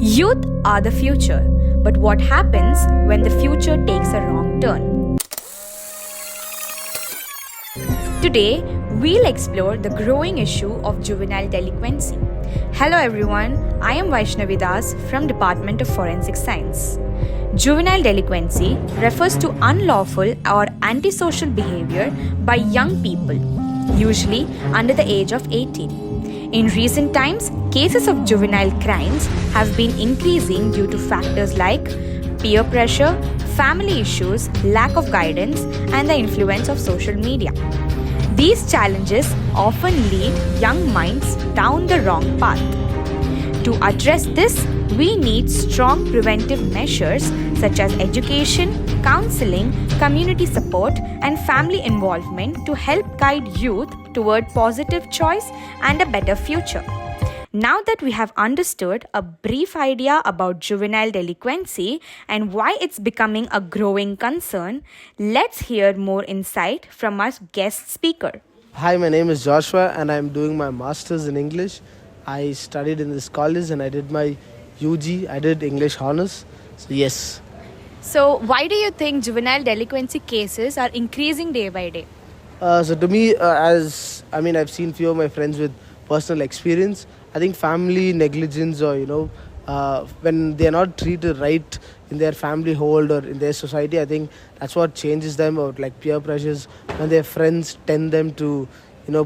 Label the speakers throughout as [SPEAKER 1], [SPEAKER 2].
[SPEAKER 1] Youth are the future, but what happens when the future takes a wrong turn? Today, we'll explore the growing issue of juvenile delinquency. Hello everyone, I am Vaishnavi Das from Department of Forensic Science. Juvenile delinquency refers to unlawful or antisocial behavior by young people, usually under the age of 18. In recent times, cases of juvenile crimes have been increasing due to factors like peer pressure, family issues, lack of guidance, and the influence of social media. These challenges often lead young minds down the wrong path. To address this, we need strong preventive measures such as education, counseling, community support, and family involvement to help guide youth toward positive choice and a better future. Now that we have understood a brief idea about juvenile delinquency and why it's becoming a growing concern, let's hear more insight from our guest speaker.
[SPEAKER 2] Hi, my name is Joshua and I'm doing my master's in English. I studied in this college and I did my UG. I did English honors. So yes.
[SPEAKER 1] So why do you think juvenile delinquency cases are increasing day by day?
[SPEAKER 2] So to me, I've seen few of my friends with personal experience. I think family negligence or, when they are not treated right in their family hold or in their society, I think that's what changes them, or like peer pressures when their friends tend them to,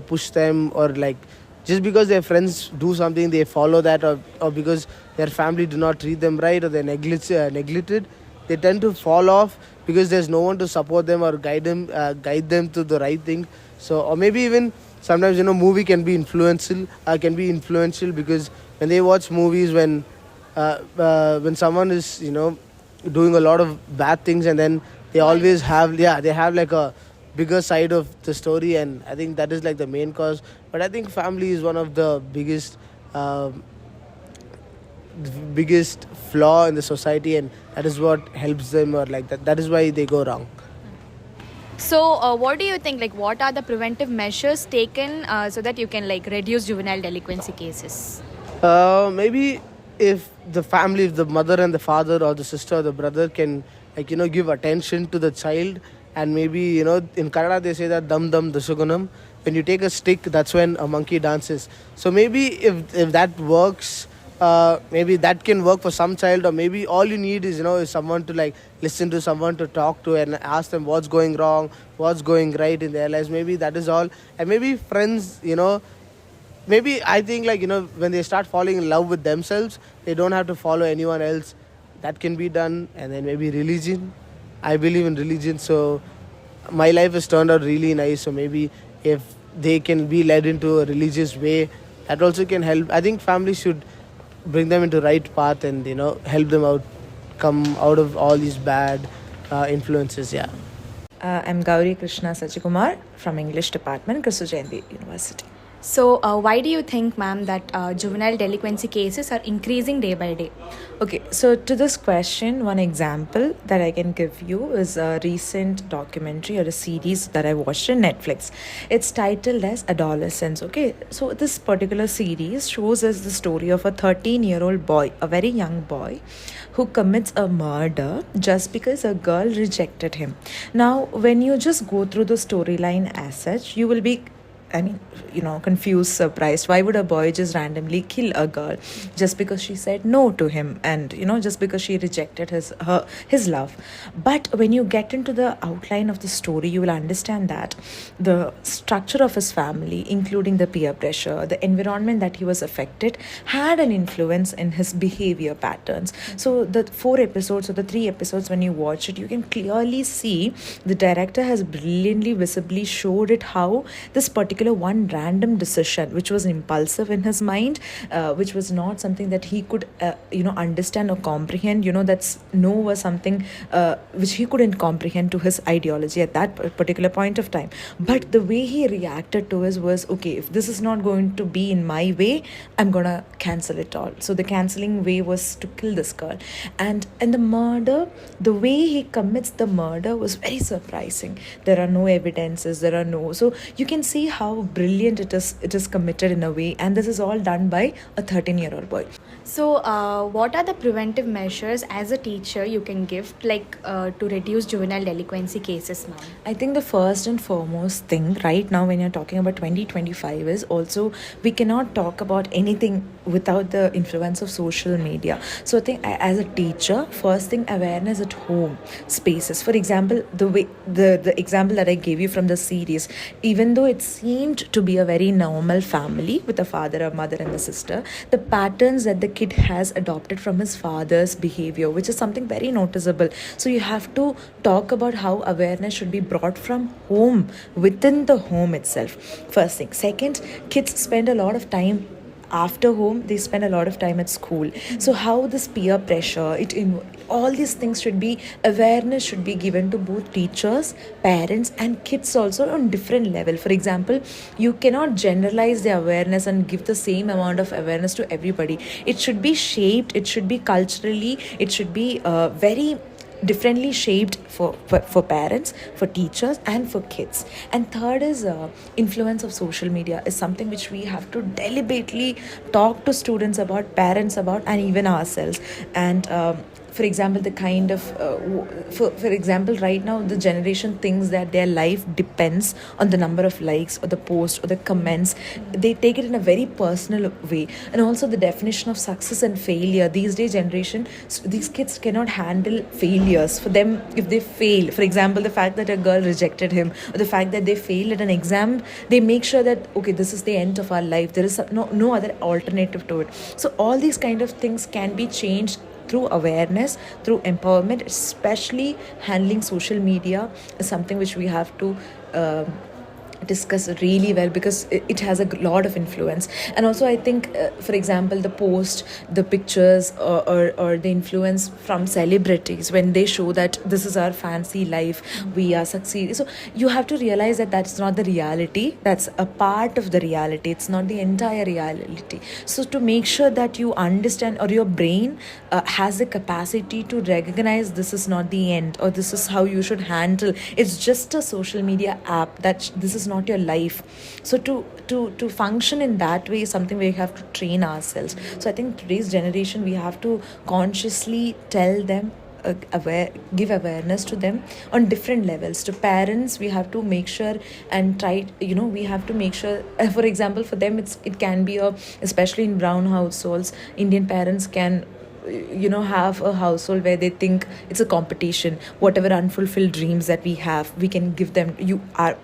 [SPEAKER 2] push them, or like just because their friends do something, they follow that, or because their family do not treat them right or they're neglected, they tend to fall off because there's no one to support them or guide them to the right thing. So, or maybe even sometimes, movie can be influential because when they watch movies, when someone is, doing a lot of bad things, and then they always have, they have like a bigger side of the story, and I think that is like the main cause. But I think family is one of the biggest flaw in the society, and that is what helps them, or like that is why they go wrong.
[SPEAKER 1] So what do you think, like what are the preventive measures taken so that you can reduce juvenile delinquency cases?
[SPEAKER 2] Maybe if the mother and the father or the sister or the brother can give attention to the child, and maybe in Kannada they say that dam dam dashagunam, when you take a stick, that's when a monkey dances. So maybe if that works, maybe that can work for some child, or maybe all you need is is someone to listen to, someone to talk to, and ask them what's going wrong, what's going right in their lives. Maybe that is all. And maybe friends, maybe I think when they start falling in love with themselves, they don't have to follow anyone else. That can be done. And then maybe religion. I believe in religion, so my life has turned out really nice. So maybe if they can be led into a religious way, that also can help. I think family should bring them into right path and help them out, come out of all these bad influences. Yeah.
[SPEAKER 3] I'm Gauri Krishna Sachikumar from English Department, Christo Jayanti University.
[SPEAKER 1] So why do you think, ma'am, that juvenile delinquency cases are increasing day by day?
[SPEAKER 3] Okay, so to this question, one example that I can give you is a recent documentary or a series that I watched on Netflix. It's titled as Adolescence. Okay, so this particular series shows us the story of a 13-year-old boy, a very young boy, who commits a murder just because a girl rejected him. Now, when you just go through the storyline as such, you will be confused, surprised. Why would a boy just randomly kill a girl just because she said no to him, and just because she rejected his love? But when you get into the outline of the story, you will understand that the structure of his family, including the peer pressure, the environment that he was affected, had an influence in his behavior patterns. So the 4 episodes or the 3 episodes, when you watch it, you can clearly see the director has brilliantly, visibly showed it how this particular one random decision, which was impulsive in his mind, which was not something that he could understand or comprehend, that no was something which he couldn't comprehend to his ideology at that particular point of time. But the way he reacted to it was, okay, if this is not going to be in my way, I'm gonna cancel it all. So the cancelling way was to kill this girl. And the murder, the way he commits the murder was very surprising. There are no evidences, so you can see how brilliant it is committed in a way, and this is all done by a 13-year-old boy.
[SPEAKER 1] So, what are the preventive measures as a teacher you can give, to reduce juvenile delinquency cases, ma'am?
[SPEAKER 3] I think the first and foremost thing right now, when you're talking about 2025, is also we cannot talk about anything without the influence of social media. So I think as a teacher, first thing, awareness at home spaces. For example, the example that I gave you from the series, even though it seemed to be a very normal family with a father, a mother, and a sister, the patterns that the kid has adopted from his father's behavior, which is something very noticeable. So you have to talk about how awareness should be brought from home, within the home itself. First thing. Second, kids spend a lot of time after home, they spend a lot of time at school. So how this peer pressure, all these things should be, awareness should be given to both teachers, parents, and kids also on different level. For example, you cannot generalize the awareness and give the same amount of awareness to everybody. It should be shaped, it should be culturally, it should be very differently shaped for parents, for teachers, and for kids. And third is influence of social media is something which we have to deliberately talk to students about, parents about, and even ourselves. And for example, the kind of for example, right now the generation thinks that their life depends on the number of likes or the post or the comments. They take it in a very personal way. And also the definition of success and failure, these days generation, these kids cannot handle failures. For them, if they fail, for example, the fact that a girl rejected him, or the fact that they failed at an exam, they make sure that okay, this is the end of our life, there is no other alternative to it. So all these kind of things can be changed through awareness, through empowerment. Especially handling social media is something which we have to discuss really well, because it has a lot of influence. And also I think for example, the post, the pictures, or the influence from celebrities, when they show that this is our fancy life, we are succeeding. So you have to realize that that's not the reality, that's a part of the reality, it's not the entire reality. So to make sure that you understand, or your brain has the capacity to recognize this is not the end, or this is how you should handle, it's just a social media app, that this is not your life. So to function in that way is something we have to train ourselves. So I think today's generation, we have to consciously tell them, give awareness to them on different levels. To parents, we have to make sure and try, we have to make sure, for example, for them it can be especially in brown households, Indian parents can have a household where they think it's a competition. Whatever unfulfilled dreams that we have, we can give them.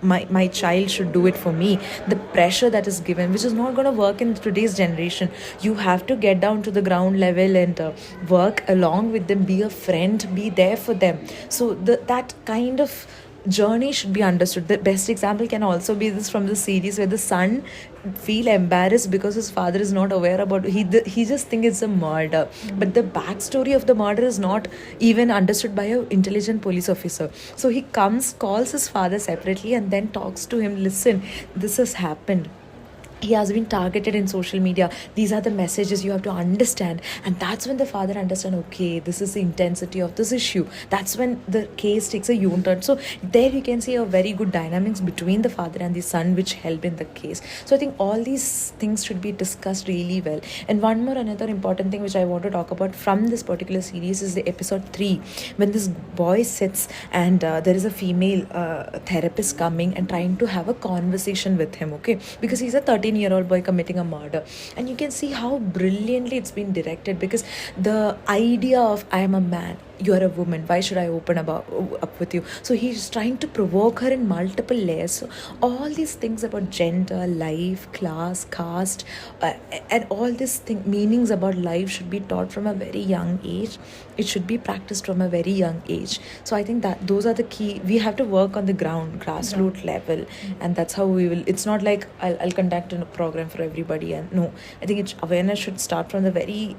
[SPEAKER 3] My child should do it for me. The pressure that is given, which is not going to work in today's generation. You have to get down to the ground level and work along with them, be a friend, be there for them. So that kind of journey should be understood. The best example can also be this from the series, where the son feel embarrassed because his father is not aware about, he just think it's a murder, but the backstory of the murder is not even understood by an intelligent police officer. So he calls his father separately and then talks to him, listen, this has happened, he has been targeted in social media, these are the messages you have to understand. And that's when the father understands, okay, this is the intensity of this issue. That's when the case takes a U-turn. So there you can see a very good dynamics between the father and the son, which helped in the case. So I think all these things should be discussed really well. And another important thing which I want to talk about from this particular series is the episode 3, when this boy sits and there is a female therapist coming and trying to have a conversation with him, okay, because he's a 13-year-old boy committing a murder. And you can see how brilliantly it's been directed, because the idea of I am a man, you're a woman, why should I open up with you? So he's trying to provoke her in multiple layers. So all these things about gender, life, class, caste, and all these meanings about life should be taught from a very young age. It should be practiced from a very young age. So I think that those are the key. We have to work on the grassroots level, and that's how we will. It's not like I'll conduct a program for everybody, and no, I think awareness should start from the very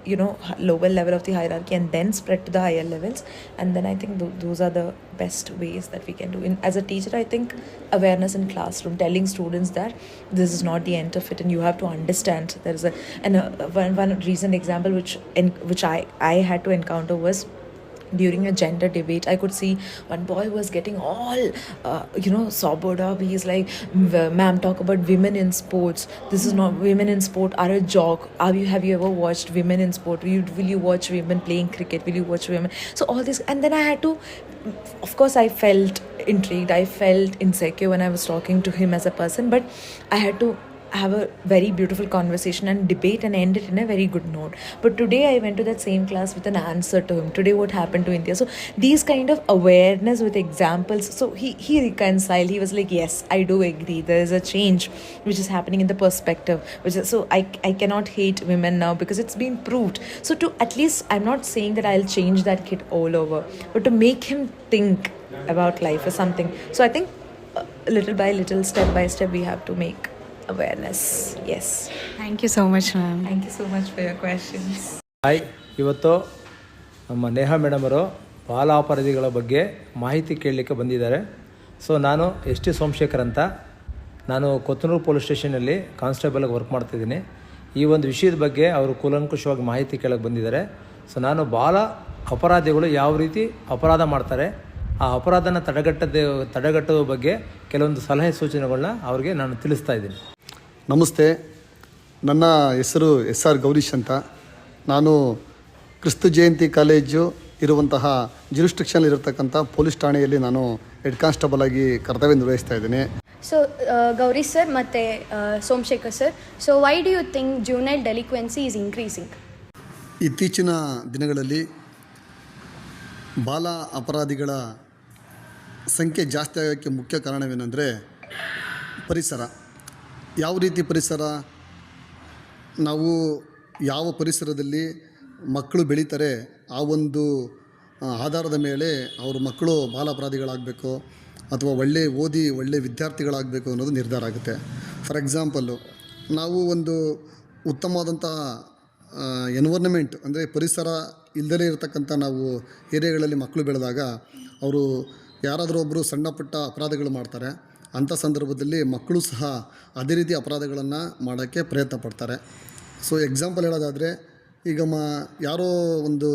[SPEAKER 3] lower level of the hierarchy and then spread to the higher levels. And then I think those are the best ways that we can do. As a teacher, I think awareness in classroom, telling students that this is not the end of it, and you have to understand. There is one recent example which I had to encounter was during a gender debate, I could see one boy was getting all, sobered up. He's like, ma'am, talk about women in sports. This is not, women in sport are a joke. Have you ever watched women in sport? Will you watch women playing cricket? Will you watch women? So all this, and then I had to, of course, I felt intrigued. I felt insecure when I was talking to him as a person, but I had to have a very beautiful conversation and debate and end it in a very good note. But today I went to that same class with an answer to him. Today what happened to India? So these kind of awareness with examples. So he reconciled. He was like, yes, I do agree. There is a change which is happening in the perspective. So I cannot hate women now because it's been proved. So to at least, I'm not saying that I'll change that kid all over, but to make him think about life or something. So I think little by little, step by step, we have to make awareness. Yes.
[SPEAKER 1] Thank you so much, ma'am.
[SPEAKER 3] Thank you so much for your questions.
[SPEAKER 4] Hi, ಇವತ್ತು ನಮ್ಮ ನೇಹಾ ಮೇಡಮರು ಬಾಲ ಅಪರಾಧಿಗಳ ಬಗ್ಗೆ ಮಾಹಿತಿ ಕೇಳಲಿಕ್ಕೆ ಬಂದಿದ್ದಾರೆ. So ನಾನು S T Somashekar ಅಂತ, ನಾನು ಕೊತ್ತನೂರು ಪೊಲೀಸ್ ಸ್ಟೇಷನಲ್ಲಿ ಕಾನ್ಸ್ಟೇಬಲಾಗಿ ವರ್ಕ್ ಮಾಡ್ತಿದ್ದೀನಿ. ಈ ಒಂದು ವಿಷಯದ ಬಗ್ಗೆ ಅವರು ಕೂಲಂಕುಷವಾಗಿ ಮಾಹಿತಿ ಕೇಳಕ್ಕೆ ಬಂದಿದ್ದಾರೆ. ಸೊ ನಾನು ಬಾಲ ಅಪರಾಧಿಗಳು ಯಾವ ರೀತಿ ಅಪರಾಧ ಮಾಡ್ತಾರೆ, ಆ ಅಪರಾಧನ ತಡೆಗಟ್ಟುವ ಬಗ್ಗೆ ಕೆಲವೊಂದು ಸಲಹೆ ಸೂಚನೆಗಳನ್ನ ಅವ್ರಿಗೆ ನಾನು ತಿಳಿಸ್ತಾ ಇದ್ದೀನಿ.
[SPEAKER 5] ನಮಸ್ತೆ, ನನ್ನ ಹೆಸರು SR ಗೌರೀಶ್ ಅಂತ. ನಾನು ಕ್ರಿಸ್ತು ಜಯಂತಿ ಕಾಲೇಜು ಇರುವಂತಹ ಜ್ಯೂರಿಸ್ಡಿಕ್ಷನ್ ಇರತಕ್ಕಂಥ ಪೊಲೀಸ್ ಠಾಣೆಯಲ್ಲಿ ನಾನು ಹೆಡ್ ಕಾನ್ಸ್ಟೇಬಲ್ ಆಗಿ ಕರ್ತವ್ಯ ನಿರ್ವಹಿಸ್ತಾ ಇದ್ದೀನಿ.
[SPEAKER 6] ಸೊ ಗೌರೀಶ್ ಸರ್ ಮತ್ತು Somashekhar sir, so why do you think juvenile delinquency is increasing?
[SPEAKER 5] ಇತ್ತೀಚಿನ ದಿನಗಳಲ್ಲಿ ಬಾಲ ಅಪರಾಧಿಗಳ ಸಂಖ್ಯೆ ಜಾಸ್ತಿ ಆಗೋಕ್ಕೆ ಮುಖ್ಯ ಕಾರಣವೇನೆಂದರೆ ಪರಿಸರ. ಯಾವ ರೀತಿ ಪರಿಸರ, ನಾವು ಯಾವ ಪರಿಸರದಲ್ಲಿ ಮಕ್ಕಳು ಬೆಳೀತಾರೆ ಆ ಒಂದು ಆಧಾರದ ಮೇಲೆ ಅವರು ಮಕ್ಕಳು ಬಾಲ ಅಪರಾಧಿಗಳಾಗಬೇಕು ಅಥವಾ ಒಳ್ಳೆ ವಿದ್ಯಾರ್ಥಿಗಳಾಗಬೇಕು ಅನ್ನೋದು ನಿರ್ಧಾರ ಆಗುತ್ತೆ. ಫಾರ್ ಎಕ್ಸಾಂಪಲ್ಲು, ನಾವು ಒಂದು ಉತ್ತಮವಾದಂತಹ ಎನ್ವೈರ್ನಮೆಂಟ್ ಅಂದರೆ ಪರಿಸರ ಇಲ್ಲದೇ ಇರತಕ್ಕಂಥ ನಾವು ಏರಿಯಾಗಳಲ್ಲಿ ಮಕ್ಕಳು ಬೆಳೆದಾಗ ಅವರು ಯಾರಾದರೂ ಒಬ್ಬರು ಸಣ್ಣ ಪುಟ್ಟ ಅಪರಾಧಗಳು ಮಾಡ್ತಾರೆ. ಅಂಥ ಸಂದರ್ಭದಲ್ಲಿ ಮಕ್ಕಳು ಸಹ ಅದೇ ರೀತಿ ಅಪರಾಧಗಳನ್ನು ಮಾಡೋಕ್ಕೆ ಪ್ರಯತ್ನ ಪಡ್ತಾರೆ. ಸೊ ಎಕ್ಸಾಂಪಲ್ ಹೇಳೋದಾದರೆ, ಈಗ ಯಾರೋ ಒಂದು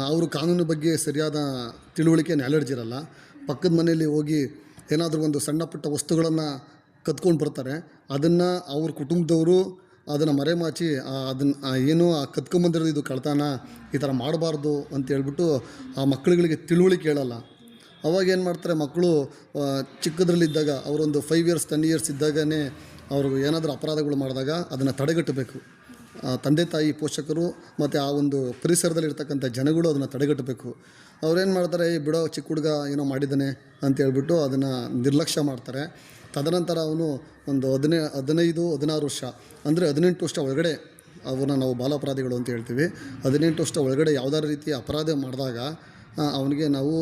[SPEAKER 5] ಅವರು ಕಾನೂನು ಬಗ್ಗೆ ಸರಿಯಾದ ತಿಳುವಳಿಕೆ ನಾಲೆಡ್ಜ್ ಇರಲ್ಲ, ಪಕ್ಕದ ಮನೆಯಲ್ಲಿ ಹೋಗಿ ಏನಾದರೂ ಒಂದು ಸಣ್ಣ ಪುಟ್ಟ ವಸ್ತುಗಳನ್ನು ಕದ್ಕೊಂಡು ಬರ್ತಾರೆ. ಅದನ್ನು ಅವ್ರ ಕುಟುಂಬದವರು ಅದನ್ನು ಮರೆಮಾಚಿ ಏನು ಕದ್ಕೊಂಬಂದಿರೋದು ಇದು ಕಳ್ತನ, ಈ ಥರ ಮಾಡಬಾರ್ದು ಅಂತ ಹೇಳ್ಬಿಟ್ಟು ಆ ಮಕ್ಕಳುಗಳಿಗೆ ತಿಳುವಳಿಕೆ ಹೇಳಲ್ಲ. ಅವಾಗ ಏನು ಮಾಡ್ತಾರೆ, ಮಕ್ಕಳು ಚಿಕ್ಕದ್ರಲ್ಲಿದ್ದಾಗ ಅವರೊಂದು 5 years 10 years ಇದ್ದಾಗನೇ ಅವರು ಏನಾದರೂ ಅಪರಾಧಗಳು ಮಾಡಿದಾಗ ಅದನ್ನು ತಡೆಗಟ್ಟಬೇಕು. ತಂದೆ ತಾಯಿ, ಪೋಷಕರು ಮತ್ತು ಆ ಒಂದು ಪರಿಸರದಲ್ಲಿರ್ತಕ್ಕಂಥ ಜನಗಳು ಅದನ್ನು ತಡೆಗಟ್ಟಬೇಕು. ಅವ್ರೇನು ಮಾಡ್ತಾರೆ, ಬಿಡೋ ಚಿಕ್ಕ ಹುಡುಗ ಏನೋ ಮಾಡಿದ್ದಾನೆ ಅಂತ ಹೇಳ್ಬಿಟ್ಟು ಅದನ್ನು ನಿರ್ಲಕ್ಷ್ಯ ಮಾಡ್ತಾರೆ. ತದನಂತರ ಅವನು ಒಂದು 15-16 ವರ್ಷ ಅಂದರೆ 18 ವರ್ಷ ಒಳಗಡೆ ಅವನ್ನ ನಾವು ಬಾಲಾಪರಾಧಿಗಳು ಅಂತ ಹೇಳ್ತೀವಿ. 18 ವರ್ಷ ಒಳಗಡೆ ಯಾವುದಾದ್ರು ರೀತಿ ಅಪರಾಧ ಮಾಡಿದಾಗ ಅವನಿಗೆ ನಾವು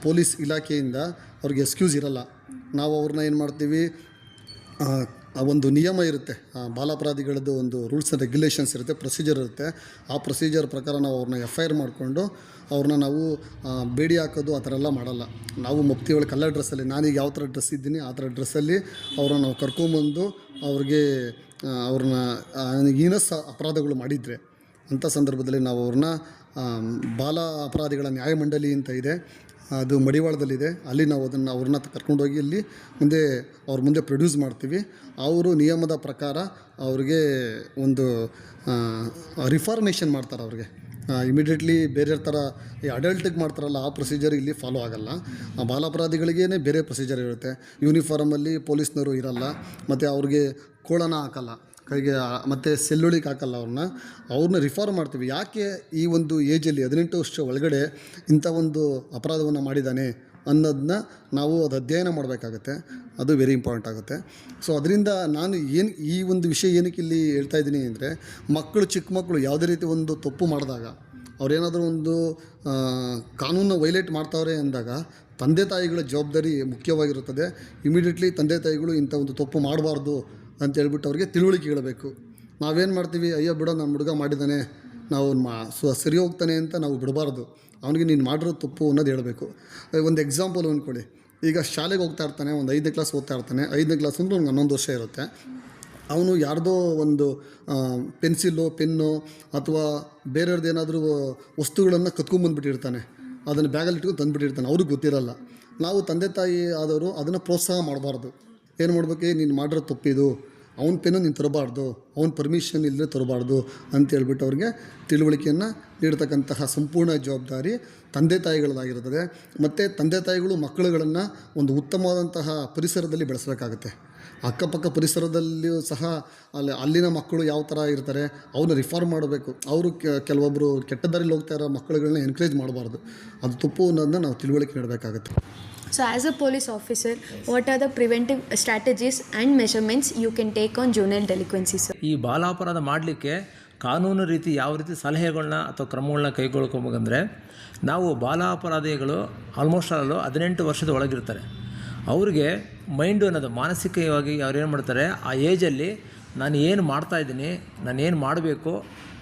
[SPEAKER 5] ಪೊಲೀಸ್ ಇಲಾಖೆಯಿಂದ ಅವ್ರಿಗೆ ಎಕ್ಸ್ಕ್ಯೂಸ್ ಇರಲ್ಲ. ನಾವು ಅವ್ರನ್ನ ಏನು ಮಾಡ್ತೀವಿ, ಒಂದು ನಿಯಮ ಇರುತ್ತೆ, ಬಾಲಾಪರಾಧಿಗಳದ್ದು ಒಂದು ರೂಲ್ಸ್ ಆ್ಯಂಡ್ ರೆಗ್ಯುಲೇಷನ್ಸ್ ಇರುತ್ತೆ, ಪ್ರೊಸೀಜರ್ ಇರುತ್ತೆ. ಆ ಪ್ರೊಸೀಜರ್ ಪ್ರಕಾರ ನಾವು ಅವ್ರನ್ನ FIR ಮಾಡಿಕೊಂಡು ಅವ್ರನ್ನ ನಾವು ಬೇಡಿ ಹಾಕೋದು ಆ ಥರ ಎಲ್ಲ ಮಾಡಲ್ಲ. ನಾವು ಮುಪ್ತಿ ಒಳಗೆ ಕಲರ್ ಡ್ರೆಸ್ಸಲ್ಲಿ, ನಾನೀಗ ಯಾವ ಥರ ಡ್ರೆಸ್ ಇದ್ದೀನಿ ಆ ಥರ ಡ್ರೆಸ್ಸಲ್ಲಿ ಅವ್ರನ್ನ ನಾವು ಕರ್ಕೊಂಬಂದು ಅವ್ರನ್ನ ಹೀನಸ್ ಅಪರಾಧಗಳು ಮಾಡಿದರೆ ಅಂಥ ಸಂದರ್ಭದಲ್ಲಿ ನಾವು ಅವ್ರನ್ನ ಬಾಲ ಅಪರಾಧಿಗಳ ನ್ಯಾಯಮಂಡಳಿ ಅಂತ ಇದೆ, ಅದು ಮಡಿವಾಳದಲ್ಲಿದೆ. ಅಲ್ಲಿ ನಾವು ಅವ್ರನ್ನ ಕರ್ಕೊಂಡೋಗಿ ಅಲ್ಲಿ ಅವ್ರ ಮುಂದೆ ಪ್ರೊಡ್ಯೂಸ್ ಮಾಡ್ತೀವಿ. ಅವರು ನಿಯಮದ ಪ್ರಕಾರ ಅವ್ರಿಗೆ ಒಂದು ರಿಫಾರ್ಮೇಷನ್ ಮಾಡ್ತಾರೆ. ಅವ್ರಿಗೆ ಇಮಿಡಿಯೇಟ್ಲಿ ಬೇರೆ ಥರ ಈ ಅಡಲ್ಟಿಗೆ ಮಾಡ್ತಾರಲ್ಲ ಆ ಪ್ರೊಸೀಜರ್ ಇಲ್ಲಿ ಫಾಲೋ ಆಗಲ್ಲ. ಬಾಲಾಪರಾಧಿಗಳಿಗೇ ಬೇರೆ ಪ್ರೊಸೀಜರ್ ಇರುತ್ತೆ. ಯೂನಿಫಾರ್ಮಲ್ಲಿ ಪೊಲೀಸ್ನವರು ಇರಲ್ಲ, ಮತ್ತು ಅವ್ರಿಗೆ ಕೋಳನ ಹಾಕಲ್ಲ ಕೈಗೆ, ಮತ್ತು ಸೆಲ್ಲುಳಿಗೆ ಹಾಕಲ್ಲ. ಅವ್ರನ್ನ ರಿಫಾರ್ಮ್ ಮಾಡ್ತೀವಿ. ಯಾಕೆ ಈ ಒಂದು ಏಜಲ್ಲಿ 18 ವರ್ಷ ಒಳಗಡೆ ಇಂಥ ಒಂದು ಅಪರಾಧವನ್ನು ಮಾಡಿದ್ದಾನೆ ಅನ್ನೋದನ್ನ ನಾವು ಅಧ್ಯಯನ ಮಾಡಬೇಕಾಗತ್ತೆ. ಅದು ವೆರಿ ಇಂಪಾರ್ಟೆಂಟ್ ಆಗುತ್ತೆ. ಸೊ ಅದರಿಂದ ನಾನು ಈ ಒಂದು ವಿಷಯ ಏನಕ್ಕೆ ಇಲ್ಲಿ ಹೇಳ್ತಾ ಇದ್ದೀನಿ ಅಂದರೆ, ಚಿಕ್ಕ ಮಕ್ಕಳು ಯಾವುದೇ ರೀತಿ ಒಂದು ತಪ್ಪು ಮಾಡಿದಾಗ, ಅವ್ರೇನಾದರೂ ಒಂದು ಕಾನೂನನ್ನ ವೈಲೇಟ್ ಮಾಡ್ತಾವ್ರೆ ಅಂದಾಗ ತಂದೆ ತಾಯಿಗಳ ಜವಾಬ್ದಾರಿ ಮುಖ್ಯವಾಗಿರುತ್ತದೆ. ಇಮಿಡಿಯೇಟ್ಲಿ ತಂದೆ ತಾಯಿಗಳು ಇಂಥ ಒಂದು ತಪ್ಪು ಮಾಡಬಾರ್ದು ಅಂತೇಳ್ಬಿಟ್ಟು ಅವ್ರಿಗೆ ತಿಳುವಳಿಕೆ ಹೇಳಬೇಕು. ನಾವೇನು ಮಾಡ್ತೀವಿ, ಅಯ್ಯೋ ಬಿಡೋ ನಮ್ಮ ಹುಡುಗ ಮಾಡಿದ್ದಾನೆ, ನಾವು ಸರಿ ಹೋಗ್ತಾನೆ ಅಂತ ನಾವು ಬಿಡಬಾರ್ದು. ಅವನಿಗೆ ನೀನು ಮಾಡಿರೋ ತಪ್ಪು ಅನ್ನೋದು ಹೇಳಬೇಕು. ಒಂದು ಎಕ್ಸಾಂಪಲ್ ಅಂದ್ಕೊಳ್ಳಿ, ಈಗ ಶಾಲೆಗೆ ಹೋಗ್ತಾ ಇರ್ತಾನೆ, ಒಂದು 5ನೇ ಕ್ಲಾಸ್ ಓದ್ತಾ ಇರ್ತಾನೆ. 5ನೇ ಕ್ಲಾಸ್ ಅಂದರೆ ಅವ್ನಿಗೆ 11 ವರ್ಷ ಇರುತ್ತೆ. ಅವನು ಯಾರ್ದೋ ಒಂದು ಪೆನ್ಸಿಲ್ಲು, ಪೆನ್ನು ಅಥವಾ ಬೇರೆಯವ್ರದ್ದು ಏನಾದರೂ ವಸ್ತುಗಳನ್ನು ಕತ್ಕೊಂಬಂದ್ಬಿಟ್ಟಿರ್ತಾನೆ. ಅದನ್ನು ಬ್ಯಾಗಲ್ಲಿ ಇಟ್ಕೊಂಡು ತಂದುಬಿಟ್ಟಿರ್ತಾನೆ, ಅವ್ರಿಗೆ ಗೊತ್ತಿರಲ್ಲ. ನಾವು ತಂದೆ ತಾಯಿ ಆದವರು ಅದನ್ನು ಪ್ರೋತ್ಸಾಹ ಮಾಡಬಾರ್ದು. ಏನು ಮಾಡ್ಬೇಕು, ನೀನು ಮಾಡಿರೋ ತಪ್ಪಿದು, ಅವನ ಪೆನ್ನು ನೀನು ತರಬಾರ್ದು, ಅವನ ಪರ್ಮಿಷನ್ ಇಲ್ಲದೆ ತರಬಾರ್ದು ಅಂತೇಳ್ಬಿಟ್ಟು ಅವ್ರಿಗೆ ತಿಳುವಳಿಕೆಯನ್ನು ನೀಡ್ತಕ್ಕಂತಹ ಸಂಪೂರ್ಣ ಜವಾಬ್ದಾರಿ ತಂದೆ ತಾಯಿಗಳದಾಗಿರ್ತದೆ. ಮತ್ತು ತಂದೆ ತಾಯಿಗಳು ಮಕ್ಕಳುಗಳನ್ನು ಒಂದು ಉತ್ತಮವಾದಂತಹ ಪರಿಸರದಲ್ಲಿ ಬೆಳೆಸಬೇಕಾಗುತ್ತೆ. ಅಕ್ಕಪಕ್ಕ ಪರಿಸರದಲ್ಲಿಯೂ ಸಹ ಅಲ್ಲಿನ ಮಕ್ಕಳು ಯಾವ ಥರ ಇರ್ತಾರೆ ಅವ್ರನ್ನ ರಿಫಾರ್ಮ್ ಮಾಡಬೇಕು. ಅವರು ಕೆಲವೊಬ್ಬರು ಕೆಟ್ಟ ದಾರಿಲಿ ಹೋಗ್ತಾ ಇರೋ ಮಕ್ಕಳುಗಳನ್ನ ಎನ್ಕರೇಜ್ ಮಾಡಬಾರ್ದು. ಅದು ತಪ್ಪು ಅನ್ನೋದನ್ನ ನಾವು ತಿಳುವಳಿಕೆ ನೀಡಬೇಕಾಗುತ್ತೆ.
[SPEAKER 6] So as a police officer, what are the preventive strategies and measurements you can take on juvenile delinquency, sir?
[SPEAKER 4] ಈ ಬಾಲಾಪರಾಧ ಮಾಡಲಿಕ್ಕೆ ಕಾನೂನು ರೀತಿ ಯಾವ ರೀತಿ ಸಲಹೆಗಳನ್ನ ಅಥವಾ ಕ್ರಮಗಳನ್ನ ಕೈಗೊಳ್ಕೊಬೇಕಂದ್ರೆ, ನಾವು ಬಾಲಾಪರಾಧಿಗಳು ಆಲ್ಮೋಸ್ಟ್ ಆಲು 18 ವರ್ಷದ ಒಳಗಿರ್ತಾರೆ. ಅವ್ರಿಗೆ ಮೈಂಡು ಅನ್ನೋದು ಮಾನಸಿಕವಾಗಿ ಅವ್ರು ಏನು ಮಾಡ್ತಾರೆ, ಆ ಏಜಲ್ಲಿ ನಾನು ಏನು ಮಾಡ್ತಾಯಿದ್ದೀನಿ, ನಾನೇನು ಮಾಡಬೇಕು,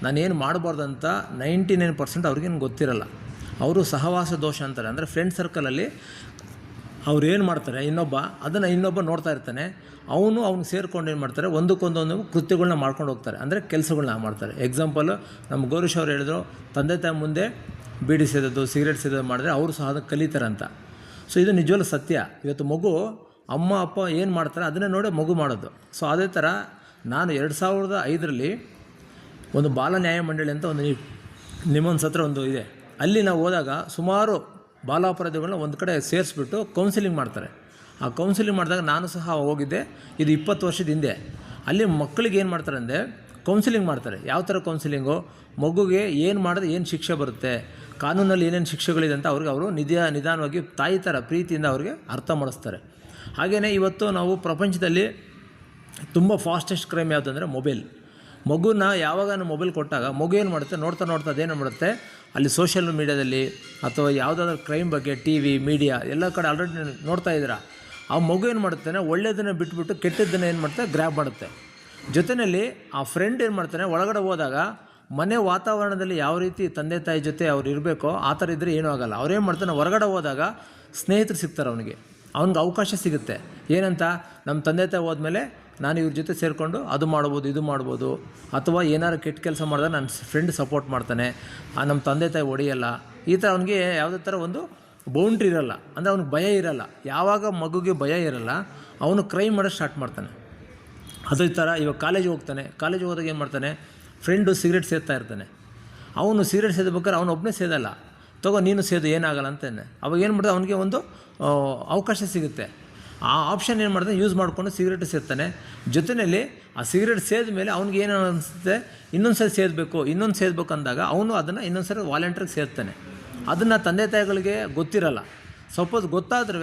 [SPEAKER 4] ನಾನೇನು ಮಾಡಬಾರ್ದು ಅಂತ 99% ಅವ್ರಿಗೇನು ಗೊತ್ತಿರಲ್ಲ. ಅವರು ಸಹವಾಸ ದೋಷ ಅಂತಾರೆ. ಅಂದರೆ ಫ್ರೆಂಡ್ ಸರ್ಕಲಲ್ಲಿ ಅವ್ರು ಏನು ಮಾಡ್ತಾರೆ, ಇನ್ನೊಬ್ಬ ನೋಡ್ತಾ ಇರ್ತಾನೆ, ಅವ್ನಿಗೆ ಸೇರ್ಕೊಂಡು ಏನು ಮಾಡ್ತಾರೆ, ಒಂದಕ್ಕೊಂದೊಂದು ಕೃತ್ಯಗಳನ್ನ ಮಾಡ್ಕೊಂಡು ಹೋಗ್ತಾರೆ, ಅಂದರೆ ಕೆಲಸಗಳನ್ನ ಮಾಡ್ತಾರೆ. ಎಕ್ಸಾಂಪಲು ನಮ್ಮ ಗೌರೀಶ್ ಅವ್ರು ಹೇಳಿದ್ರು, ತಂದೆ ತಾಯಿ ಮುಂದೆ ಬೀಡಿ ಸೇದೋದು, ಸಿಗರೇಟ್ ಸೇದೋದು ಮಾಡಿದ್ರೆ ಅವರು ಸಹ ಅದನ್ನು ಕಲಿತಾರೆ ಅಂತ. ಸೊ ಇದು ನಿಜವಾಗ್ಲೂ ಸತ್ಯ. ಇವತ್ತು ಮಗು ಅಮ್ಮ ಅಪ್ಪ ಏನು ಮಾಡ್ತಾರೆ ಅದನ್ನೇ ನೋಡಿ ಮಗು ಮಾಡೋದು. ಸೊ ಅದೇ ಥರ ನಾನು 2005 ಒಂದು ಬಾಲ ನ್ಯಾಯ ಮಂಡಳಿ ಅಂತ ಒಂದು ನಿಮ್ಮೊಂದು ಹತ್ರ ಒಂದು ಇದೆ. ಅಲ್ಲಿ ನಾವು ಹೋದಾಗ ಸುಮಾರು ಬಾಲಾಪರಾಧಿಗಳನ್ನ ಒಂದು ಕಡೆ ಸೇರಿಸ್ಬಿಟ್ಟು ಕೌನ್ಸಿಲಿಂಗ್ ಮಾಡ್ತಾರೆ. ಆ ಕೌನ್ಸಿಲಿಂಗ್ ಮಾಡಿದಾಗ ನಾನು ಸಹ ಹೋಗಿದ್ದೆ. ಇದು 20 ವರ್ಷದ ಹಿಂದೆ. ಅಲ್ಲಿ ಮಕ್ಕಳಿಗೆ ಏನು ಮಾಡ್ತಾರೆ ಅಂದರೆ ಕೌನ್ಸಿಲಿಂಗ್ ಮಾಡ್ತಾರೆ. ಯಾವ ಥರ ಕೌನ್ಸಿಲಿಂಗು, ಮಗುಗೆ ಏನು ಮಾಡಿದ್ರೆ ಏನು ಶಿಕ್ಷೆ ಬರುತ್ತೆ, ಕಾನೂನಲ್ಲಿ ಏನೇನು ಶಿಕ್ಷೆಗಳಿದೆ ಅಂತ ಅವರು ನಿಧಾನವಾಗಿ ತಾಯಿ ಥರ ಪ್ರೀತಿಯಿಂದ ಅವ್ರಿಗೆ ಅರ್ಥ ಮಾಡಿಸ್ತಾರೆ. ಹಾಗೆಯೇ ಇವತ್ತು ನಾವು ಪ್ರಪಂಚದಲ್ಲಿ ತುಂಬ ಫಾಸ್ಟೆಸ್ಟ್ ಕ್ರೈಮ್ ಯಾವುದಂದರೆ ಮೊಬೈಲ್. ಮಗುನ ಯಾವಾಗ ಮೊಬೈಲ್ ಕೊಟ್ಟಾಗ ಮಗು ಏನು ಮಾಡುತ್ತೆ, ನೋಡ್ತಾ ಅದೇನು ಮಾಡುತ್ತೆ, ಅಲ್ಲಿ ಸೋಷಿಯಲ್ ಮೀಡ್ಯಾದಲ್ಲಿ ಅಥವಾ ಯಾವುದಾದ್ರೂ ಕ್ರೈಮ್ ಬಗ್ಗೆ TV ಮೀಡಿಯಾ ಎಲ್ಲ ಕಡೆ ಆಲ್ರೆಡಿ ನೋಡ್ತಾ ಇದ್ದೀರಾ. ಆ ಮಗು ಏನು ಮಾಡುತ್ತಾನೆ, ಒಳ್ಳೆಯದನ್ನು ಬಿಟ್ಬಿಟ್ಟು ಕೆಟ್ಟದ್ದನ್ನು ಏನು ಮಾಡುತ್ತೆ, ಗ್ರ್ಯಾಬ್ ಮಾಡುತ್ತೆ. ಜೊತೆಯಲ್ಲಿ ಆ ಫ್ರೆಂಡ್ ಏನು ಮಾಡ್ತಾನೆ, ಒಳಗಡೆ ಹೋದಾಗ ಮನೆ ವಾತಾವರಣದಲ್ಲಿ ಯಾವ ರೀತಿ ತಂದೆ ತಾಯಿ ಜೊತೆ ಅವ್ರು ಇರಬೇಕೋ ಆ ಥರ ಇದ್ದರೆ ಏನೂ ಆಗೋಲ್ಲ. ಅವ್ರೇನು ಮಾಡ್ತಾನೆ, ಹೊರಗಡೆ ಹೋದಾಗ ಸ್ನೇಹಿತರು ಸಿಗ್ತಾರೆ ಅವ್ನಿಗೆ ಅವಕಾಶ ಸಿಗುತ್ತೆ. ಏನಂತ, ನಮ್ಮ ತಂದೆ ತಾಯಿ ಹೋದ್ಮೇಲೆ ನಾನು ಇವ್ರ ಜೊತೆ ಸೇರಿಕೊಂಡು ಅದು ಮಾಡ್ಬೋದು, ಇದು ಮಾಡ್ಬೋದು, ಅಥವಾ ಏನಾರು ಕೆಟ್ಟ ಕೆಲಸ ಮಾಡಿದಾಗ ನನ್ನ ಫ್ರೆಂಡ್ ಸಪೋರ್ಟ್ ಮಾಡ್ತಾನೆ, ನಮ್ಮ ತಂದೆ ತಾಯಿ ಹೊಡೆಯಲ್ಲ. ಈ ಥರ ಅವ್ನಿಗೆ ಯಾವುದೇ ಥರ ಒಂದು ಬೌಂಡ್ರಿ ಇರೋಲ್ಲ. ಅಂದರೆ ಅವ್ನಿಗೆ ಭಯ ಇರೋಲ್ಲ. ಯಾವಾಗ ಮಗುಗೆ ಭಯ ಇರೋಲ್ಲ ಅವನು ಕ್ರೈಮ್ ಮಾಡೋದು ಸ್ಟಾರ್ಟ್ ಮಾಡ್ತಾನೆ. ಅದೇ ಥರ ಇವಾಗ ಕಾಲೇಜಿಗೆ ಹೋದಾಗ ಏನು ಮಾಡ್ತಾನೆ, ಫ್ರೆಂಡು ಸಿಗರೇಟ್ ಸೇದ್ತಾ ಇರ್ತಾನೆ. ಅವನು ಸಿಗರೇಟ್ ಸೇದಬೇಕಾದ್ರೆ ಅವನೊಬ್ಬನೇ ಸೇದಲ್ಲ, ನೀನು ಸೇದು ಏನಾಗಲ್ಲ ಅಂತಾನೆ. ಅವಾಗ ಏನು ಮಾಡ್ತಾನೆ, ಅವನಿಗೆ ಒಂದು ಅವಕಾಶ ಸಿಗುತ್ತೆ. ಆ ಆಪ್ಷನ್ ಏನು ಮಾಡ್ತಾನೆ, ಯೂಸ್ ಮಾಡಿಕೊಂಡು ಸಿಗರೇಟ್ ಸೇರ್ತಾನೆ. ಜೊತೆಯಲ್ಲಿ ಆ ಸಿಗರೇಟ್ ಸೇದ ಮೇಲೆ ಅವ್ನಿಗೆ ಏನು ಅನಿಸುತ್ತೆ, ಇನ್ನೊಂದು ಸೇದಬೇಕು ಅಂದಾಗ ಅವನು ಅದನ್ನು ಇನ್ನೊಂದು ಸರಿ ವಾಲಂಟ್ರಿಗೆ ಸೇರ್ತಾನೆ. ಅದನ್ನು ತಂದೆ ತಾಯಿಗಳಿಗೆ ಗೊತ್ತಿರಲ್ಲ. ಸಪೋಸ್ ಗೊತ್ತಾದ್ರೂ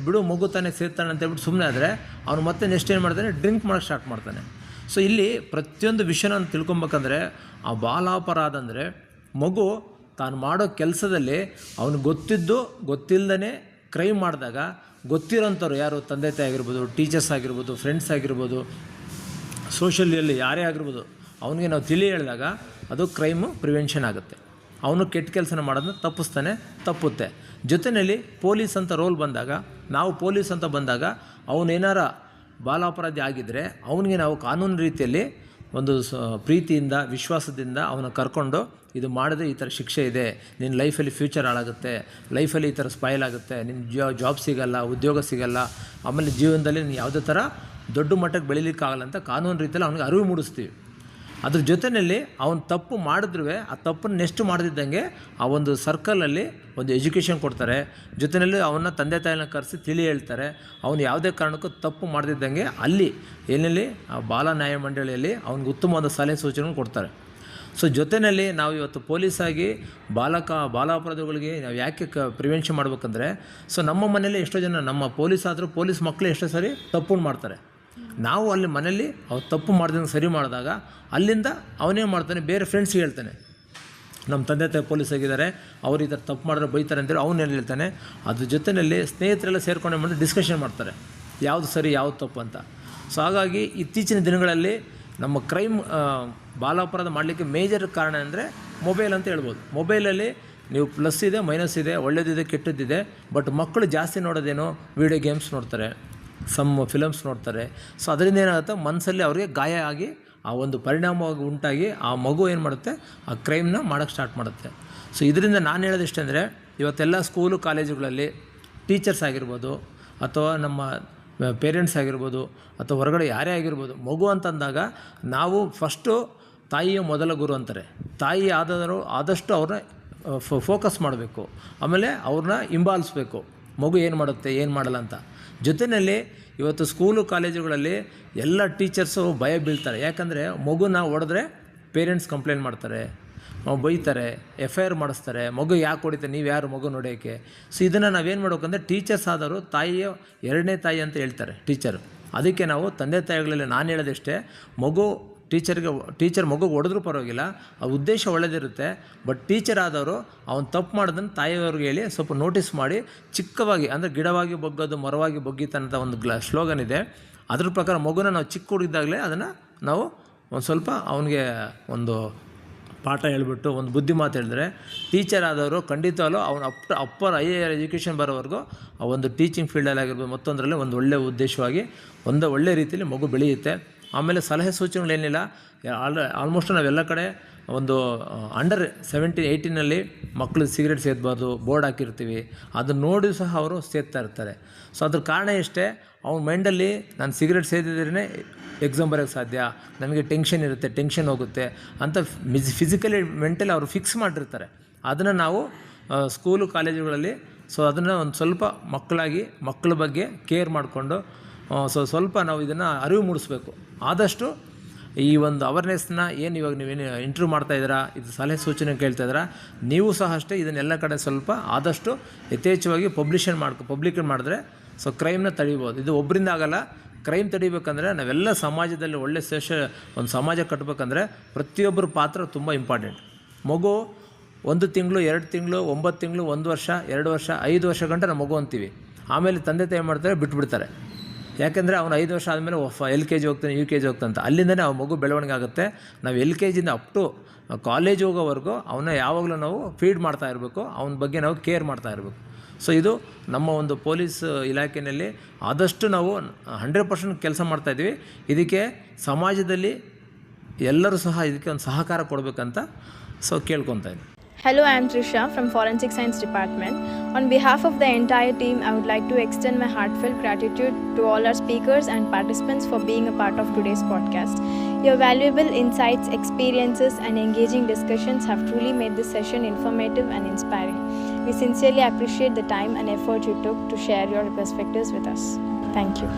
[SPEAKER 4] ಬಿಡು ಮಗು ತಾನೇ ಸೇರ್ತಾನೆ ಅಂತ ಹೇಳ್ಬಿಟ್ಟು ಸುಮ್ಮನೆ ಆದರೆ ಅವನು ಮತ್ತೆ ನೆಕ್ಸ್ಟ್ ಏನು ಮಾಡ್ತಾನೆ, ಡ್ರಿಂಕ್ ಮಾಡೋಕ್ಕೆ ಸ್ಟಾರ್ಟ್ ಮಾಡ್ತಾನೆ. ಸೊ ಇಲ್ಲಿ ಪ್ರತಿಯೊಂದು ವಿಷಯನ ತಿಳ್ಕೊಬೇಕಂದ್ರೆ, ಆ ಬಾಲಾಪರಾಧ ಅಂದರೆ ಮಗು ತಾನು ಮಾಡೋ ಕೆಲಸದಲ್ಲಿ ಅವನಿಗೆ ಗೊತ್ತಿಲ್ಲದೇ ಕ್ರೈಮ್ ಮಾಡಿದಾಗ ಗೊತ್ತಿರೋಂಥವ್ರು ಯಾರು, ತಂದೆ ತಾಯಿ ಆಗಿರ್ಬೋದು, ಟೀಚರ್ಸ್ ಆಗಿರ್ಬೋದು, ಫ್ರೆಂಡ್ಸ್ ಆಗಿರ್ಬೋದು, ಸೋಷಿಯಲಿಯಲ್ಲಿ ಯಾರೇ ಆಗಿರ್ಬೋದು, ಅವನಿಗೆ ನಾವು ಹೇಳಿದಾಗ ಅದು ಕ್ರೈಮು ಪ್ರಿವೆನ್ಷನ್ ಆಗುತ್ತೆ. ಅವನು ಕೆಟ್ಟ ಕೆಲಸನ ಮಾಡೋದನ್ನ ತಪ್ಪುತ್ತೆ. ಜೊತೆಯಲ್ಲಿ ಪೊಲೀಸ್ ಅಂತ ರೋಲ್ ಬಂದಾಗ, ನಾವು ಪೊಲೀಸ್ ಅಂತ ಬಂದಾಗ ಅವನೇನಾರ ಬಾಲಾಪರಾಧಿ ಆಗಿದ್ದರೆ ಅವನಿಗೆ ನಾವು ಕಾನೂನು ರೀತಿಯಲ್ಲಿ ಒಂದು ಪ್ರೀತಿಯಿಂದ ವಿಶ್ವಾಸದಿಂದ ಅವನ ಕರ್ಕೊಂಡು, ಇದು ಮಾಡಿದ್ರೆ ಈ ಥರ ಶಿಕ್ಷೆ ಇದೆ, ನಿನ್ನ ಲೈಫಲ್ಲಿ ಫ್ಯೂಚರ್ ಹಾಳಾಗುತ್ತೆ, ಲೈಫಲ್ಲಿ ಈ ಥರ ಸ್ಪಾಯ್ಲ್ ಆಗುತ್ತೆ, ನಿನ್ನ ಜಾಬ್ ಸಿಗಲ್ಲ, ಉದ್ಯೋಗ ಸಿಗಲ್ಲ, ಆಮೇಲೆ ಜೀವನದಲ್ಲಿ ನೀನು ಯಾವುದೇ ಥರ ದೊಡ್ಡ ಮಟ್ಟಕ್ಕೆ ಬೆಳೀಲಿಕ್ಕಾಗಲ್ಲ ಅಂತ ಕಾನೂನು ರೀತಿಯಲ್ಲಿ ಅವನಿಗೆ ಅರಿವು ಮೂಡಿಸ್ತೀವಿ. ಅದ್ರ ಜೊತೆಯಲ್ಲಿ ಅವನು ತಪ್ಪು ಮಾಡಿದ್ರೂ ಆ ತಪ್ಪನ್ನು ನೆಕ್ಸ್ಟ್ ಮಾಡದಿದ್ದಂಗೆ ಆ ಒಂದು ಸರ್ಕಲಲ್ಲಿ ಒಂದು ಎಜುಕೇಷನ್ ಕೊಡ್ತಾರೆ. ಜೊತೆಯಲ್ಲಿ ಅವನ್ನ ತಂದೆ ತಾಯಿನ ಕರೆಸಿ ಹೇಳ್ತಾರೆ. ಅವನು ಯಾವುದೇ ಕಾರಣಕ್ಕೂ ತಪ್ಪು ಮಾಡದಿದ್ದಂಗೆ ಅಲ್ಲಿ ಆ ಬಾಲ ನ್ಯಾಯ ಮಂಡಳಿಯಲ್ಲಿ ಅವ್ನಿಗೆ ಉತ್ತಮವಾದ ಸಲಹೆ ಸೂಚನೆ ಕೊಡ್ತಾರೆ. ಸೊ ಜೊತೆಯಲ್ಲಿ ನಾವು ಇವತ್ತು ಪೊಲೀಸಾಗಿ ಬಾಲಾಪರಾಧಿಗಳಿಗೆ ನಾವು ಯಾಕೆ ಪ್ರಿವೆನ್ಷನ್ ಮಾಡ್ಬೇಕಂದ್ರೆ, ಸೊ ನಮ್ಮ ಮನೇಲಿ ಎಷ್ಟೋ ಜನ ನಮ್ಮ ಪೊಲೀಸ್ ಮಕ್ಕಳು ಎಷ್ಟೋ ಸರಿ ತಪ್ಪು ಮಾಡ್ತಾರೆ. ನಾವು ಅಲ್ಲಿ ಮನೇಲಿ ಅವ್ರು ತಪ್ಪು ಮಾಡ್ದಂಗೆ ಸರಿ ಮಾಡಿದಾಗ ಅಲ್ಲಿಂದ ಅವನೇನು ಮಾಡ್ತಾನೆ, ಬೇರೆ ಫ್ರೆಂಡ್ಸ್ಗೆ ಹೇಳ್ತಾನೆ, ನಮ್ಮ ತಂದೆ ತಾಯಿ ಪೊಲೀಸ್ ಆಗಿದ್ದಾರೆ, ಅವ್ರು ಈ ಥರ ತಪ್ಪು ಮಾಡಿದ್ರೆ ಬೈತಾರೆ ಅಂತೇಳಿ ಅವನೇನು ಹೇಳ್ತಾನೆ. ಅದ್ರ ಜೊತೆಯಲ್ಲಿ ಸ್ನೇಹಿತರೆಲ್ಲ ಸೇರ್ಕೊಂಡು ಮಾಡಿ ಡಿಸ್ಕಷನ್ ಮಾಡ್ತಾರೆ, ಯಾವುದು ಸರಿ ಯಾವುದು ತಪ್ಪು ಅಂತ. ಸೊ ಹಾಗಾಗಿ ಇತ್ತೀಚಿನ ದಿನಗಳಲ್ಲಿ ನಮ್ಮ ಕ್ರೈಮ್ ಬಾಲಾಪರಾಧ ಮಾಡಲಿಕ್ಕೆ ಮೇಜರ್ ಕಾರಣ ಅಂದರೆ ಮೊಬೈಲ್ ಅಂತ ಹೇಳ್ಬೋದು. ಮೊಬೈಲಲ್ಲಿ ನೀವು ಪ್ಲಸ್ ಇದೆ, ಮೈನಸ್ ಇದೆ, ಒಳ್ಳೆಯದಿದೆ, ಕೆಟ್ಟದ್ದಿದೆ. ಬಟ್ ಮಕ್ಕಳು ಜಾಸ್ತಿ ನೋಡೋದೇನು, ವೀಡಿಯೋ ಗೇಮ್ಸ್ ನೋಡ್ತಾರೆ, ಫಿಲಮ್ಸ್ ನೋಡ್ತಾರೆ. ಸೊ ಅದರಿಂದ ಏನಾಗುತ್ತೆ, ಮನಸ್ಸಲ್ಲಿ ಅವ್ರಿಗೆ ಗಾಯ ಆಗಿ ಆ ಒಂದು ಪರಿಣಾಮವಾಗಿ ಉಂಟಾಗಿ ಆ ಮಗು ಏನು ಮಾಡುತ್ತೆ, ಆ ಕ್ರೈಮ್ನ ಮಾಡೋಕ್ಕೆ ಸ್ಟಾರ್ಟ್ ಮಾಡುತ್ತೆ. ಸೊ ಇದರಿಂದ ನಾನು ಹೇಳೋದಿಷ್ಟಂದರೆ, ಇವತ್ತೆಲ್ಲ ಸ್ಕೂಲು ಕಾಲೇಜುಗಳಲ್ಲಿ ಟೀಚರ್ಸ್ ಆಗಿರ್ಬೋದು ಅಥವಾ ನಮ್ಮ ಪೇರೆಂಟ್ಸ್ ಆಗಿರ್ಬೋದು ಅಥವಾ ಹೊರಗಡೆ ಯಾರೇ ಆಗಿರ್ಬೋದು, ಮಗು ಅಂತಂದಾಗ ನಾವು ಫಸ್ಟು ತಾಯಿಯ ಮೊದಲ ಗುರು ಅಂತಾರೆ. ತಾಯಿ ಆದಷ್ಟು ಅವ್ರನ್ನ ಫೋಕಸ್ ಮಾಡಬೇಕು, ಆಮೇಲೆ ಅವ್ರನ್ನ ಹಿಂಬಾಲಿಸ್ಬೇಕು, ಮಗು ಏನು ಮಾಡುತ್ತೆ ಏನು ಮಾಡಲ್ಲ ಅಂತ. ಜೊತೆಯಲ್ಲಿ ಇವತ್ತು ಸ್ಕೂಲು ಕಾಲೇಜುಗಳಲ್ಲಿ ಎಲ್ಲ ಟೀಚರ್ಸು ಭಯ ಬೀಳ್ತಾರೆ. ಯಾಕಂದರೆ ಮಗುನ ಹೊಡೆದ್ರೆ ಪೇರೆಂಟ್ಸ್ ಕಂಪ್ಲೇಂಟ್ ಮಾಡ್ತಾರೆ, ಬೈತಾರೆ, FIR ಮಾಡಿಸ್ತಾರೆ, ಮಗು ಯಾಕೆ ಹೊಡಿತಾರೆ, ನೀವು ಯಾರು ಮಗು ನೋಡೋಕ್ಕೆ. ಸೊ ಇದನ್ನು ನಾವೇನು ಮಾಡ್ಬೇಕಂದ್ರೆ ಟೀಚರ್ಸ್ ಆದವರು ತಾಯಿಯ ಎರಡನೇ ತಾಯಿ ಅಂತ ಹೇಳ್ತಾರೆ ಟೀಚರು. ಅದಕ್ಕೆ ನಾವು ತಂದೆ ತಾಯಿಗಳಲ್ಲಿ ನಾನು ಹೇಳೋದಿಷ್ಟೇ, ಟೀಚರ್ ಮಗುಗೆ ಹೊಡೆದ್ರೂ ಪರವಾಗಿಲ್ಲ, ಆ ಉದ್ದೇಶ ಒಳ್ಳೆಯದಿರುತ್ತೆ. ಬಟ್ ಟೀಚರ್ ಆದವರು ಅವ್ನು ತಪ್ಪು ಮಾಡೋದನ್ನು ತಾಯಿಯವ್ರಿಗೆ ಹೇಳಿ ಸ್ವಲ್ಪ ನೋಟಿಸ್ ಮಾಡಿ ಚಿಕ್ಕವಾಗಿ, ಅಂದರೆ ಗಿಡವಾಗಿ ಬಗ್ಗೋದು ಮರವಾಗಿ ಬಗ್ಗಿತಂತ ಒಂದು ಸ್ಲೋಗನ್ ಇದೆ. ಅದ್ರ ಪ್ರಕಾರ ಮಗುನ ನಾವು ಚಿಕ್ಕ ಹುಡುಗಿದ್ದಾಗಲೇ ಅದನ್ನು ನಾವು ಒಂದು ಸ್ವಲ್ಪ ಅವನಿಗೆ ಒಂದು ಪಾಠ ಹೇಳ್ಬಿಟ್ಟು ಒಂದು ಬುದ್ಧಿ ಮಾತು ಹೇಳಿದ್ರೆ, ಟೀಚರ್ ಆದವರು ಖಂಡಿತವಲ್ಲೂ ಅವನು ಅಪ್ಪರ್ ಹೈಯರ್ ಎಜುಕೇಷನ್ ಬರೋವರೆಗೂ ಆ ಒಂದು ಟೀಚಿಂಗ್ ಫೀಲ್ಡಲ್ಲಿ ಆಗಿರ್ಬೋದು ಮತ್ತೊಂದರಲ್ಲಿ ಒಂದು ಒಳ್ಳೆಯ ಉದ್ದೇಶವಾಗಿ ಒಳ್ಳೆ ರೀತಿಯಲ್ಲಿ ಮಗು ಬೆಳೆಯುತ್ತೆ. ಆಮೇಲೆ ಸಲಹೆ ಸೂಚನೆಗಳೇನಿಲ್ಲ, ಆಲ್ಮೋಸ್ಟ್ ನಾವೆಲ್ಲ ಕಡೆ ಒಂದು ಅಂಡರ್ 17-18 ಮಕ್ಕಳು ಸಿಗರೇಟ್ ಸೇದಬಾರ್ದು ಬೋರ್ಡ್ ಹಾಕಿರ್ತೀವಿ. ಅದನ್ನು ನೋಡಿ ಸಹ ಅವರು ಸೇದ್ತಾ ಇರ್ತಾರೆ. ಸೊ ಅದ್ರ ಕಾರಣ ಎಷ್ಟೇ, ಅವ್ನ ಮೈಂಡಲ್ಲಿ ನಾನು ಸಿಗರೇಟ್ ಸೇದಿದ್ರೇ ಎಕ್ಸಾಮ್ ಬರೋಕ್ಕೆ ಸಾಧ್ಯ, ನನಗೆ ಟೆನ್ಷನ್ ಹೋಗುತ್ತೆ ಅಂತ ಫಿಸಿಕಲಿ ಮೆಂಟಲಿ ಅವರು ಫಿಕ್ಸ್ ಮಾಡಿರ್ತಾರೆ. ಅದನ್ನು ನಾವು ಸ್ಕೂಲು ಕಾಲೇಜುಗಳಲ್ಲಿ ಅದನ್ನು ಒಂದು ಸ್ವಲ್ಪ ಮಕ್ಕಳ ಬಗ್ಗೆ ಕೇರ್ ಮಾಡಿಕೊಂಡು ಸ್ವಲ್ಪ ನಾವು ಇದನ್ನು ಅರಿವು ಮೂಡಿಸ್ಬೇಕು. ಆದಷ್ಟು ಈ ಒಂದು ಅವೇರ್ನೆಸ್ನ ಏನು ಇವಾಗ ನೀವೇನು ಇಂಟರ್ವ್ಯೂ ಮಾಡ್ತಾಯಿದ್ದೀರಾ, ಇದು ಸಲಹೆ ಸೂಚನೆ ಕೇಳ್ತಾಯಿದ್ದೀರಾ, ನೀವು ಸಹ ಅಷ್ಟೇ ಇದನ್ನೆಲ್ಲ ಕಡೆ ಸ್ವಲ್ಪ ಆದಷ್ಟು ಯಥೇಚ್ಛವಾಗಿ ಪಬ್ಲಿಕ್ ಮಾಡಿದ್ರೆ ಕ್ರೈಮ್ನ ತಡಿಬೋದು. ಇದು ಒಬ್ಬರಿಂದ ಆಗಲ್ಲ. ಕ್ರೈಮ್ ತಡಿಬೇಕಂದ್ರೆ ನಾವೆಲ್ಲ ಸಮಾಜದಲ್ಲಿ ಒಳ್ಳೆ ಒಂದು ಸಮಾಜ ಕಟ್ಟಬೇಕಂದ್ರೆ ಪ್ರತಿಯೊಬ್ಬರ ಪಾತ್ರ ತುಂಬ ಇಂಪಾರ್ಟೆಂಟ್. ಮಗು 1 ತಿಂಗಳು 2 ತಿಂಗಳು 9 ತಿಂಗಳು 1 ವರ್ಷ 2 ವರ್ಷ 5 ವರ್ಷ ಗಂಟೆ ನಾವು ಮಗು ಅಂತೀವಿ. ಆಮೇಲೆ ತಂದೆ ತಾಯಿ ಮಾಡ್ತಾರೆ, ಬಿಟ್ಬಿಡ್ತಾರೆ. ಯಾಕೆಂದರೆ ಅವನು 5 ವರ್ಷ ಆದಮೇಲೆ LKG ಹೋಗ್ತಾನೆ, UKG ಹೋಗ್ತಾನೆ ಅಂತ. ಅಲ್ಲಿಂದನೇ ಆ ಮಗು ಬೆಳವಣಿಗೆ ಆಗುತ್ತೆ. ನಾವು LKGಯಿಂದ ಅಪ್ ಟು ಕಾಲೇಜ್ ಹೋಗೋವರೆಗೂ ಅವನ್ನ ಯಾವಾಗಲೂ ನಾವು ಫೀಡ್ ಮಾಡ್ತಾ ಇರಬೇಕು, ಅವನ ಬಗ್ಗೆ ನಾವು ಕೇರ್ ಮಾಡ್ತಾ ಇರಬೇಕು. ಸೊ ಇದು ನಮ್ಮ ಒಂದು ಪೊಲೀಸ್ ಇಲಾಖೆಯಲ್ಲಿ ಆದಷ್ಟು ನಾವು 100% ಕೆಲಸ ಮಾಡ್ತಾಯಿದ್ದೀವಿ. ಇದಕ್ಕೆ ಸಮಾಜದಲ್ಲಿ ಎಲ್ಲರೂ ಸಹ ಇದಕ್ಕೆ ಒಂದು ಸಹಕಾರ ಕೊಡಬೇಕಂತ ಕೇಳ್ಕೊತಾ ಇದ್ದೀನಿ.
[SPEAKER 6] Hello, I am Trisha from Forensic Science Department. On behalf of the entire team, I would like to extend my heartfelt gratitude to all our speakers and participants for being a part of today's podcast. Your valuable insights, experiences, and engaging discussions have truly made this session informative and inspiring. We sincerely appreciate the time and effort you took to share your perspectives with us. Thank you.